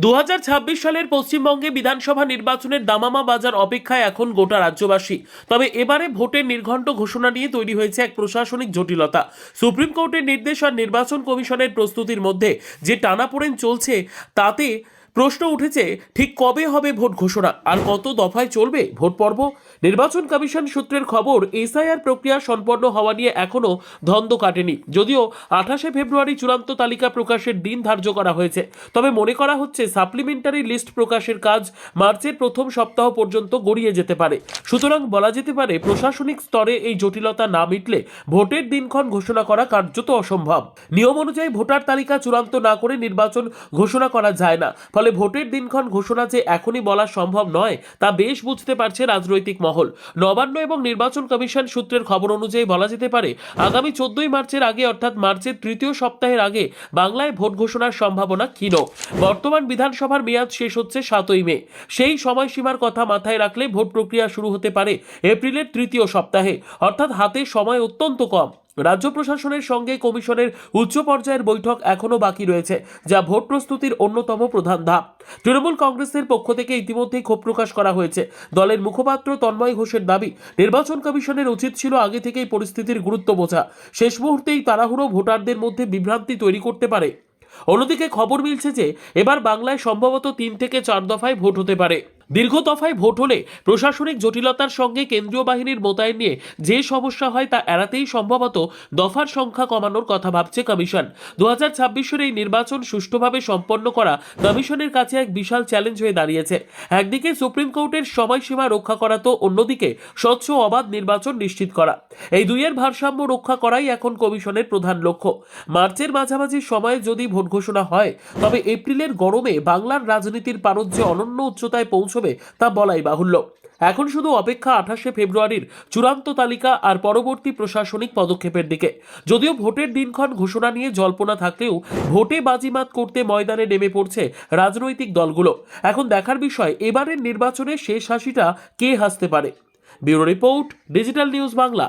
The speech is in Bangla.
2026 সালের পশ্চিমবঙ্গে বিধানসভা নির্বাচনের দামামা বাজার অপেক্ষায় এখন গোটা রাজ্যবাসী। তবে এবারে ভোটের নির্ঘণ্ট ঘোষণা নিয়ে তৈরি হয়েছে এক প্রশাসনিক জটিলতা। সুপ্রিম কোর্টের নির্দেশ আর নির্বাচন কমিশনের প্রস্তুতির মধ্যে যে টানাপোড়েন চলছে, তাতে প্রশ্ন উঠেছে ঠিক কবে হবে ভোট ঘোষণা আর কত দফায় চলবে ভোট পর্ব। নির্বাচন কমিশন সূত্রের খবর, এসআইআর প্রক্রিয়া সম্পন্ন হওয়া নিয়ে এখনও ধন্দ কাটেনি। যদিও 28 ফেব্রুয়ারি চূড়ান্ত তালিকা প্রকাশের দিন ধার্য করা হয়েছে, তবে মনে করা হচ্ছে সাপ্লিমেন্টারি লিস্ট প্রকাশের কাজ মার্চের প্রথম সপ্তাহ পর্যন্ত গড়িয়ে যেতে পারে। সুতরাং বলা যেতে পারে প্রশাসনিক স্তরে এই জটিলতা না মিটলে ভোটের দিনক্ষণ ঘোষণা করা কার্যত অসম্ভব। নিয়ম অনুযায়ী ভোটার তালিকা চূড়ান্ত না করে নির্বাচন ঘোষণা করা যায় না। ফলে ভোটের দিনক্ষণ ঘোষণা যে এখনই বলা সম্ভব নয় তা বেশ বুঝতে পারছে রাজনৈতিক মহল। নবান্ন এবং নির্বাচন কমিশন সূত্রের খবর অনুযায়ী বলা যেতে পারে আগামী 14 মার্চের আগে, অর্থাৎ মার্চের তৃতীয় সপ্তাহের আগে বাংলায় ভোট ঘোষণার সম্ভাবনা ক্ষীণ। বর্তমান বিধানসভার মেয়াদ শেষ হচ্ছে 7ই মে। সেই সময়সীমার কথা মাথায় রাখলে ভোট প্রক্রিয়া শুরু হতে পারে এপ্রিলের তৃতীয় সপ্তাহে, অর্থাৎ হাতে সময় অত্যন্ত কম। রাজ্য প্রশাসনের সঙ্গে কমিশনের উচ্চ পর্যায়ের বৈঠক এখনও বাকি রয়েছে, যা ভোট প্রস্তুতির অন্যতম প্রধান ধাপ। তৃণমূল কংগ্রেসের পক্ষ থেকে ইতিমধ্যেই ক্ষোভ প্রকাশ করা হয়েছে। দলের মুখপাত্র তন্ময় ঘোষের দাবি, নির্বাচন কমিশনের উচিত ছিল আগে থেকেই পরিস্থিতির গুরুত্ব বোঝা। শেষ মুহূর্তেই তাড়াহুড়ো ভোটারদের মধ্যে বিভ্রান্তি তৈরি করতে পারে। অন্যদিকে খবর মিলছে যে এবার বাংলায় সম্ভবত 3 থেকে 4 দফায় ভোট হতে পারে। দীর্ঘ দফায় ভোট হলে প্রশাসনিক জটিলতার সঙ্গে কেন্দ্রীয় বাহিনীর মোতায়েন নিয়ে যে সমস্যা হয় তা এড়াতেই সম্ভবত দফার সংখ্যা কমানোর কথা ভাবছে কমিশন। 2026-এর এই নির্বাচন সুষ্ঠুভাবে সম্পন্ন করা কমিশনের কাছে এক বিশাল চ্যালেঞ্জ হয়ে দাঁড়িয়েছে। একদিকে সুপ্রিম কোর্টের সময়সীমা রক্ষা করা, তো অন্যদিকে স্বচ্ছ অবাধ নির্বাচন নিশ্চিত করা। এই দুইয়ের ভারসাম্য রক্ষা করাই এখন কমিশনের প্রধান লক্ষ্য। মার্চের মাঝামাঝি সময়ে যদি ভোট ঘোষণা হয়, তবে এপ্রিলের গরমে বাংলার রাজনীতির পারদ যে অনন্য উচ্চতায় পৌঁছবে তা বলাই বাহুল্য। এখন শুধু অপেক্ষা 28 ফেব্রুয়ারির চূড়ান্ত তালিকা আর পরবর্তী প্রশাসনিক পদক্ষেপের দিকে। যদিও ভোটের দিনক্ষণ ঘোষণা নিয়ে জল্পনা থাকলেও ভোটে বাজিমাত করতে ময়দানে নেমে পড়ছে রাজনৈতিক দলগুলো। এখন দেখার বিষয় এবারের নির্বাচনে শেষ হাসিটা কে হাসতে পারে। Bureau report, digital news Bangla.